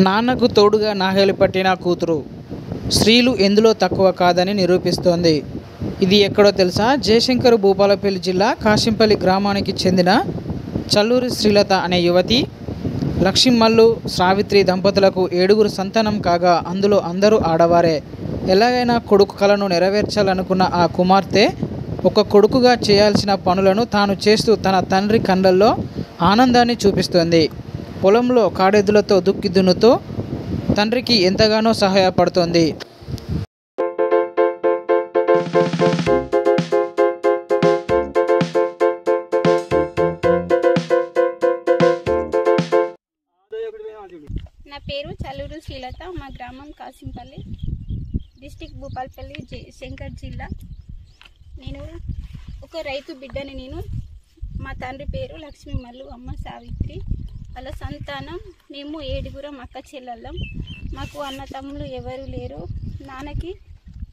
నాన్నకు తోడుగా నాగలి పట్టిన కూతురు స్త్రీలు ఎందులో తక్కువ కాదని నిరూపిస్తోంది. ఇది ఎక్కడో తెలుసా? జయశంకర్ భూపాలపల్లి జిల్లా కాశింపల్లి గ్రామానికి చెందిన చల్లూరి శ్రీలత అనే యువతి. లక్ష్మీమల్లు సావిత్రి దంపతులకు 7గురు సంతానం కాగా అందులో అందరూ ఆడవారే. ఎలాగైనా కొడుకు కలను నెరవేర్చాలనుకున్న ఆ కుమార్తె ఒక కొడుకుగా చేయాల్సిన పనులను తాను చేస్తూ తన తండ్రి కళ్ళల్లో ఆనందాన్ని చూపిస్తోంది. పొలంలో కాడెద్దులతో దుక్కి దున్నుతూ తండ్రికి ఎంతగానో సహాయపడుతోంది. నా పేరు చల్లూరు శ్రీలత. మా గ్రామం కాశింపల్లి, డిస్టిక్ భూపాలపల్లి, జయశంకర్ జిల్లా. నేను ఒక రైతు బిడ్డని. మా తండ్రి పేరు లక్ష్మీమల్లు, అమ్మ సావిత్రి. వాళ్ళ సంతానం మేము 7గురం అక్క చెల్లెళ్ళం. మాకు అన్న తమ్ముళ్ళు ఎవరు లేరు. నాన్నకి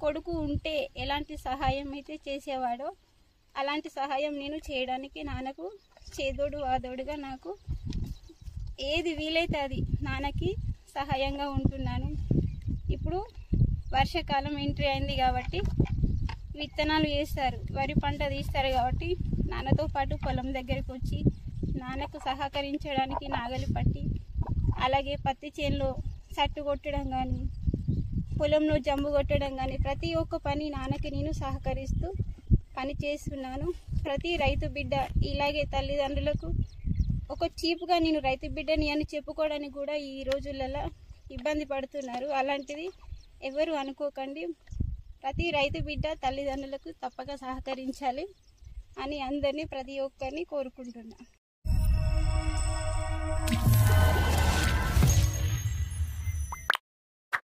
కొడుకు ఉంటే ఎలాంటి సహాయం అయితే చేసేవాడో అలాంటి సహాయం నేను చేయడానికి నాన్నకు చేదోడు వాదోడుగా నాకు ఏది వీలైతే అది నాన్నకి సహాయంగా ఉంటున్నాను. ఇప్పుడు వర్షాకాలం ఎంట్రీ అయింది కాబట్టి విత్తనాలు వేస్తారు, వరి పంట తీస్తారు కాబట్టి నాన్నతో పాటు పొలం దగ్గరికి వచ్చి నాన్నకు సహకరించడానికి నాగలి పట్టి, అలాగే పత్తి చేనులో సట్టు కొట్టడం కానీ, పొలంలో జంబు కొట్టడం కానీ ప్రతి ఒక్క పని నాన్నకి నేను సహకరిస్తూ పని చేస్తున్నాను. ప్రతి రైతు బిడ్డ ఇలాగే తల్లిదండ్రులకు ఒక చీపుగా నేను రైతు బిడ్డని అని చెప్పుకోవడానికి కూడా ఈ రోజులలో ఇబ్బంది పడుతున్నారు. అలాంటిది ఎవరు అనుకోకండి. ప్రతి రైతు బిడ్డ తల్లిదండ్రులకు తప్పక సహకరించాలి అని అందరినీ ప్రతి ఒక్కరిని కోరుకుంటున్నాను.